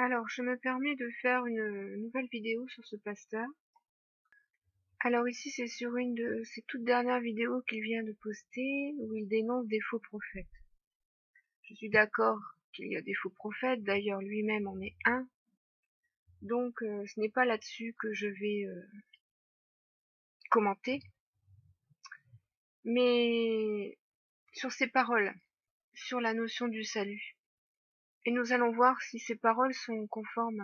Alors, je me permets de faire une nouvelle vidéo sur ce pasteur. Alors ici, c'est sur une de ses toutes dernières vidéos qu'il vient de poster, où il dénonce des faux prophètes. Je suis d'accord qu'il y a des faux prophètes, d'ailleurs lui-même en est un. Donc, ce n'est pas là-dessus que je vais commenter, mais sur ses paroles, sur la notion du salut. Et nous allons voir si ces paroles sont conformes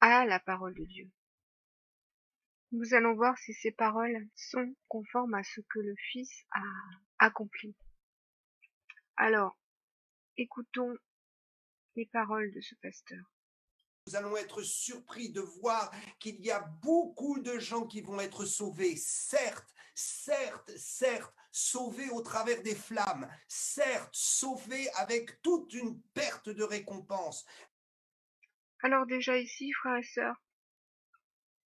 à la parole de Dieu. Nous allons voir si ces paroles sont conformes à ce que le Fils a accompli. Alors, écoutons les paroles de ce pasteur. Nous allons être surpris de voir qu'il y a beaucoup de gens qui vont être sauvés, certes, sauvés au travers des flammes, certes, sauvés avec toute une perte de récompense. Alors déjà ici, frères et sœurs,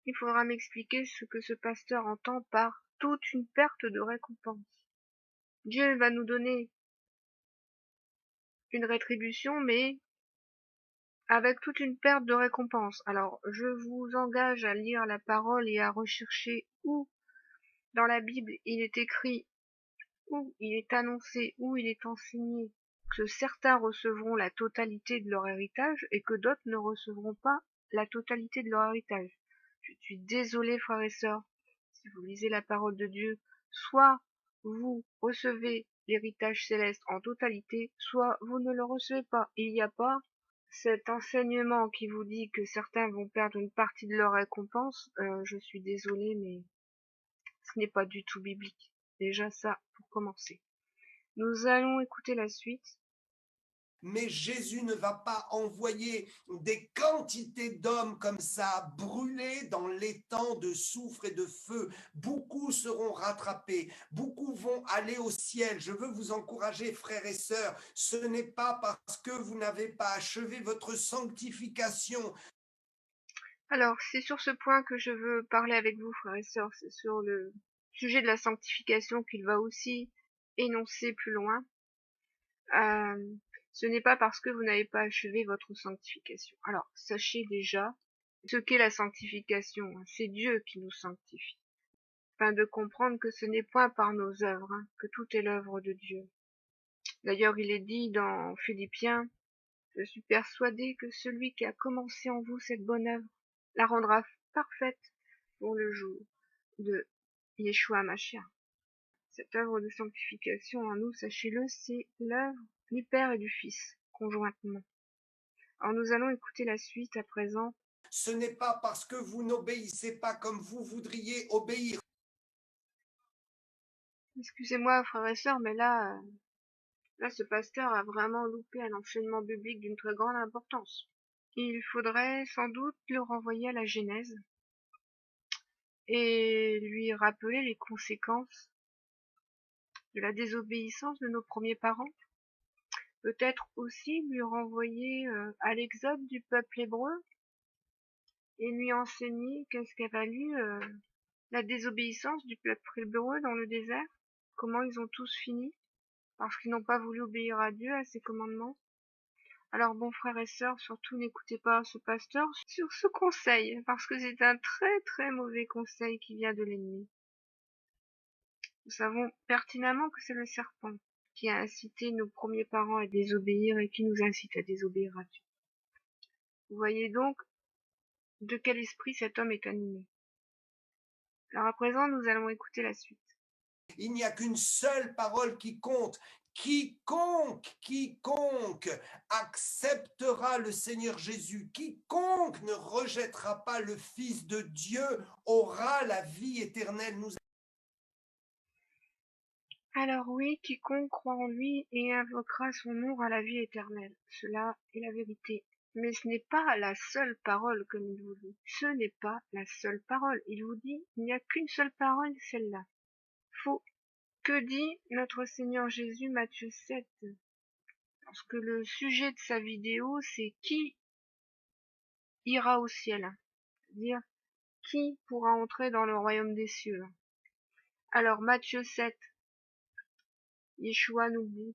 il faudra m'expliquer ce que ce pasteur entend par toute une perte de récompense. Dieu va nous donner une rétribution, mais avec toute une perte de récompense. Alors, je vous engage à lire la parole et à rechercher où dans la Bible il est écrit, où il est annoncé, où il est enseigné que certains recevront la totalité de leur héritage et que d'autres ne recevront pas la totalité de leur héritage. Je suis désolée, frères et sœurs, si vous lisez la parole de Dieu, soit vous recevez l'héritage céleste en totalité, soit vous ne le recevez pas. Il n'y a pas cet enseignement qui vous dit que certains vont perdre une partie de leur récompense. Je suis désolée, mais ce n'est pas du tout biblique. Déjà ça, pour commencer. Nous allons écouter la suite. Mais Jésus ne va pas envoyer des quantités d'hommes comme ça, brûlés dans l'étang de soufre et de feu. Beaucoup seront rattrapés, beaucoup vont aller au ciel. Je veux vous encourager, frères et sœurs, ce n'est pas parce que vous n'avez pas achevé votre sanctification. Alors, c'est sur ce point que je veux parler avec vous, frères et sœurs. C'est sur le sujet de la sanctification qu'il va aussi énoncer plus loin. Ce n'est pas parce que vous n'avez pas achevé votre sanctification. Alors, sachez déjà ce qu'est la sanctification. C'est Dieu qui nous sanctifie. Afin de comprendre que ce n'est point par nos œuvres, que tout est l'œuvre de Dieu. D'ailleurs, il est dit dans Philippiens, je suis persuadé que celui qui a commencé en vous cette bonne œuvre la rendra parfaite pour le jour de Yeshua Mashiach. Cette œuvre de sanctification en nous, sachez-le, c'est l'œuvre du Père et du Fils, conjointement. Alors nous allons écouter la suite à présent. Ce n'est pas parce que vous n'obéissez pas comme vous voudriez obéir. Excusez-moi, frères et sœurs, mais là, ce pasteur a vraiment loupé un enseignement biblique d'une très grande importance. Il faudrait sans doute le renvoyer à la Genèse et lui rappeler les conséquences de la désobéissance de nos premiers parents. Peut-être aussi lui renvoyer à l'exode du peuple hébreu et lui enseigner qu'est-ce qu'a valu la désobéissance du peuple hébreu dans le désert, comment ils ont tous fini, parce qu'ils n'ont pas voulu obéir à Dieu, à ses commandements. Alors bon, frères et sœurs, surtout n'écoutez pas ce pasteur sur ce conseil, parce que c'est un très très mauvais conseil qui vient de l'ennemi. Nous savons pertinemment que c'est le serpent qui a incité nos premiers parents à désobéir et qui nous incite à désobéir à Dieu. Vous voyez donc de quel esprit cet homme est animé. Alors à présent, nous allons écouter la suite. Il n'y a qu'une seule parole qui compte. Quiconque acceptera le Seigneur Jésus, quiconque ne rejettera pas le Fils de Dieu aura la vie éternelle. Alors oui, quiconque croit en lui et invoquera son nom aura la vie éternelle. Cela est la vérité. Mais ce n'est pas la seule parole comme il vous dit. Ce n'est pas la seule parole. Il vous dit, il n'y a qu'une seule parole, celle-là. Faux. Que dit notre Seigneur Jésus, Matthieu 7? Parce que le sujet de sa vidéo, c'est qui ira au ciel. C'est-à-dire, qui pourra entrer dans le royaume des cieux. Alors, Matthieu 7, Yeshua nous dit,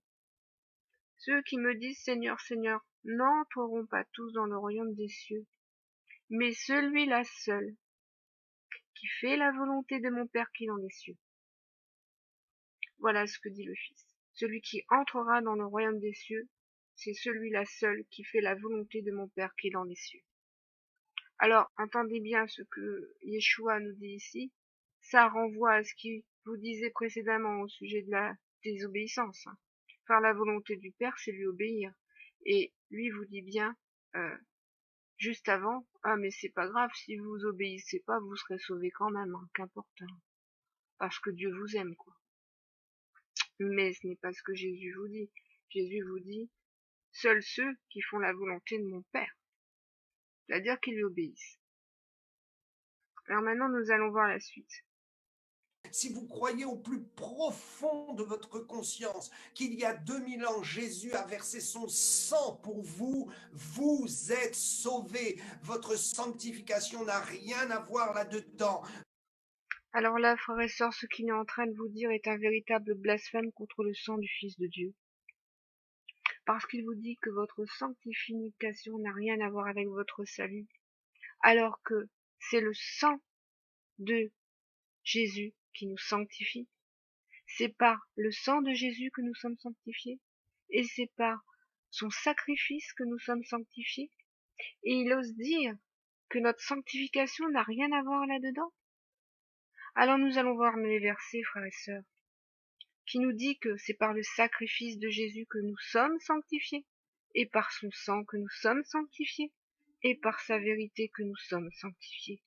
ceux qui me disent Seigneur, Seigneur, n'entreront pas tous dans le royaume des cieux, mais celui-là seul, qui fait la volonté de mon Père qui est dans les cieux. Voilà ce que dit le Fils. Celui qui entrera dans le royaume des cieux, c'est celui-là seul qui fait la volonté de mon Père qui est dans les cieux. Alors, entendez bien ce que Yeshua nous dit ici. Ça renvoie à ce qu'il vous disait précédemment au sujet de la désobéissance. Faire la volonté du Père, c'est lui obéir. Et lui vous dit bien, juste avant, ah mais c'est pas grave, si vous obéissez pas, vous serez sauvés quand même, qu'importe. Parce que Dieu vous aime, quoi. Mais ce n'est pas ce que Jésus vous dit. Jésus vous dit, seuls ceux qui font la volonté de mon Père, c'est-à-dire qui lui obéissent. Alors maintenant, nous allons voir la suite. Si vous croyez au plus profond de votre conscience qu'il y a 2000 ans, Jésus a versé son sang pour vous, vous êtes sauvés. Votre sanctification n'a rien à voir là-dedans. Alors là, frères et sœurs, ce qu'il est en train de vous dire est un véritable blasphème contre le sang du Fils de Dieu. Parce qu'il vous dit que votre sanctification n'a rien à voir avec votre salut, alors que c'est le sang de Jésus qui nous sanctifie. C'est par le sang de Jésus que nous sommes sanctifiés, et c'est par son sacrifice que nous sommes sanctifiés. Et il ose dire que notre sanctification n'a rien à voir là-dedans. Alors nous allons voir les versets, frères et sœurs, qui nous dit que c'est par le sacrifice de Jésus que nous sommes sanctifiés, et par son sang que nous sommes sanctifiés, et par sa vérité que nous sommes sanctifiés,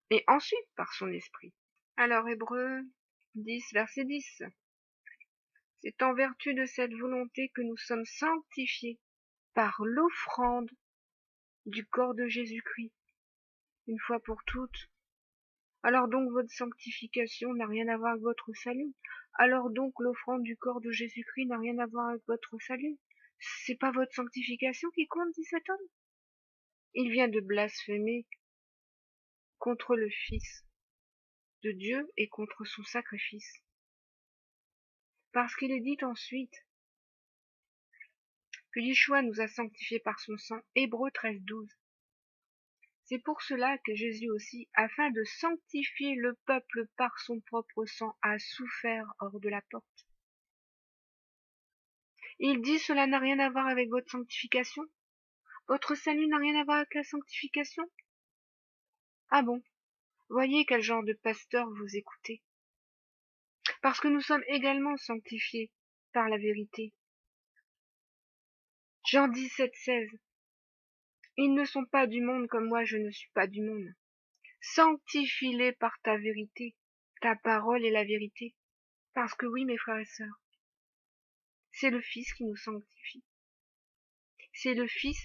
et ensuite par son esprit. Alors Hébreux 10, verset 10. C'est en vertu de cette volonté que nous sommes sanctifiés par l'offrande du corps de Jésus-Christ, une fois pour toutes. Alors donc votre sanctification n'a rien à voir avec votre salut. Alors donc l'offrande du corps de Jésus-Christ n'a rien à voir avec votre salut. C'est pas votre sanctification qui compte, dit cet homme. Il vient de blasphémer contre le Fils de Dieu et contre son sacrifice. Parce qu'il est dit ensuite que Yeshua nous a sanctifiés par son sang, Hébreux 13, 12. C'est pour cela que Jésus aussi, afin de sanctifier le peuple par son propre sang, a souffert hors de la porte. Il dit cela n'a rien à voir avec votre sanctification. Votre salut n'a rien à voir avec la sanctification. Ah bon? Voyez quel genre de pasteur vous écoutez. Parce que nous sommes également sanctifiés par la vérité. Jean 17, 16. Ils ne sont pas du monde comme moi je ne suis pas du monde. Sanctifie-les par ta vérité. Ta parole est la vérité. Parce que oui, mes frères et sœurs, c'est le Fils qui nous sanctifie. C'est le Fils.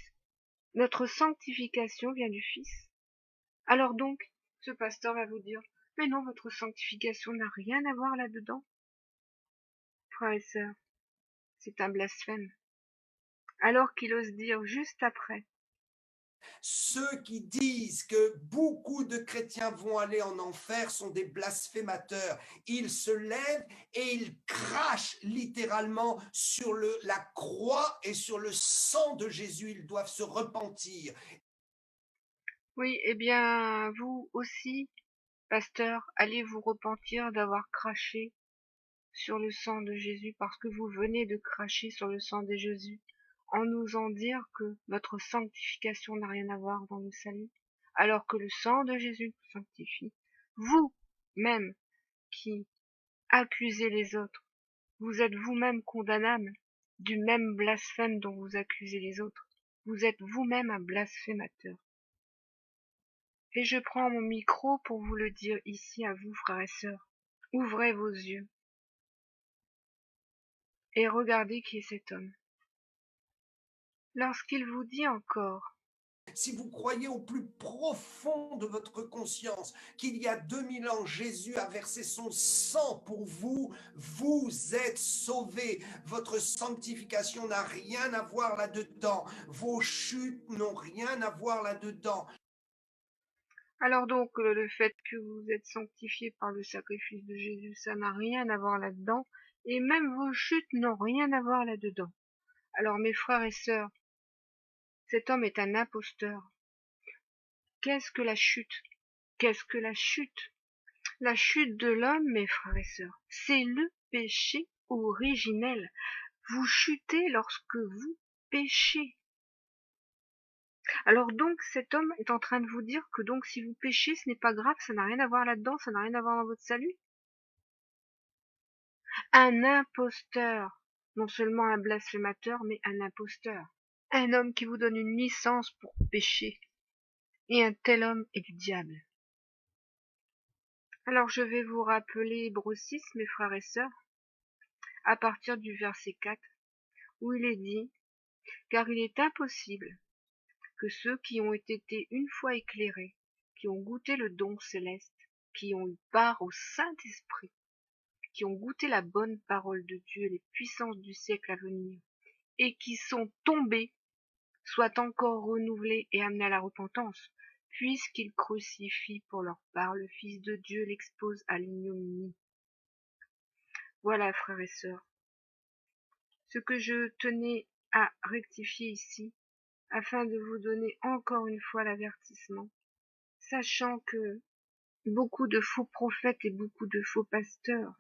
Notre sanctification vient du Fils. Alors donc, ce pasteur va vous dire, mais non, votre sanctification n'a rien à voir là-dedans. Frères et sœurs, c'est un blasphème. Alors qu'il ose dire juste après, Ceux qui disent que beaucoup de chrétiens vont aller en enfer sont des blasphémateurs. Ils se lèvent et ils crachent littéralement sur la croix et sur le sang de Jésus. Ils doivent se repentir. oui, eh bien, vous aussi, pasteur, allez vous repentir d'avoir craché sur le sang de Jésus parce que vous venez de cracher sur le sang de Jésus en osant dire que notre sanctification n'a rien à voir dans le salut, alors que le sang de Jésus nous sanctifie. Vous-même qui accusez les autres, vous êtes vous-même condamnable du même blasphème dont vous accusez les autres. Vous êtes vous-même un blasphémateur. Et je prends mon micro pour vous le dire ici à vous, frères et sœurs. Ouvrez vos yeux et regardez qui est cet homme. Lorsqu'il vous dit encore, Si vous croyez au plus profond de votre conscience qu'il y a 2000 ans, Jésus a versé son sang pour vous, vous êtes sauvés. Votre sanctification n'a rien à voir là-dedans. Vos chutes n'ont rien à voir là-dedans. alors donc le fait que vous êtes sanctifié par le sacrifice de Jésus, ça n'a rien à voir là-dedans, et même vos chutes n'ont rien à voir là-dedans. Alors mes frères et sœurs, cet homme est un imposteur. Qu'est-ce que la chute? Qu'est-ce que la chute? La chute de l'homme, mes frères et sœurs, c'est le péché originel. Vous chutez lorsque vous péchez. Alors donc cet homme est en train de vous dire que donc si vous péchez, ce n'est pas grave, ça n'a rien à voir là-dedans, ça n'a rien à voir dans votre salut. Un imposteur, non seulement un blasphémateur, mais un imposteur. Un homme qui vous donne une licence pour pécher. Et un tel homme est du diable. Alors je vais vous rappeler Hébreux 6, mes frères et sœurs, à partir du verset 4, où il est dit « Car il est impossible que ceux qui ont été une fois éclairés, qui ont goûté le don céleste, qui ont eu part au Saint-Esprit, qui ont goûté la bonne parole de Dieu et les puissances du siècle à venir, et qui sont tombés, soient encore renouvelés et amenés à la repentance, puisqu'ils crucifient pour leur part le Fils de Dieu, l'exposent à l'ignominie. » Voilà, frères et sœurs, ce que je tenais à rectifier ici, afin de vous donner encore une fois l'avertissement, sachant que beaucoup de faux prophètes et beaucoup de faux pasteurs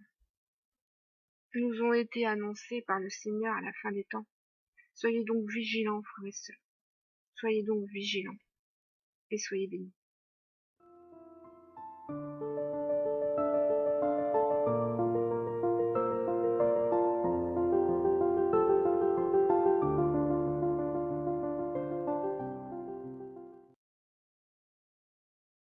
nous ont été annoncés par le Seigneur à la fin des temps. Soyez donc vigilants, frères et sœurs. Soyez donc vigilants et soyez bénis.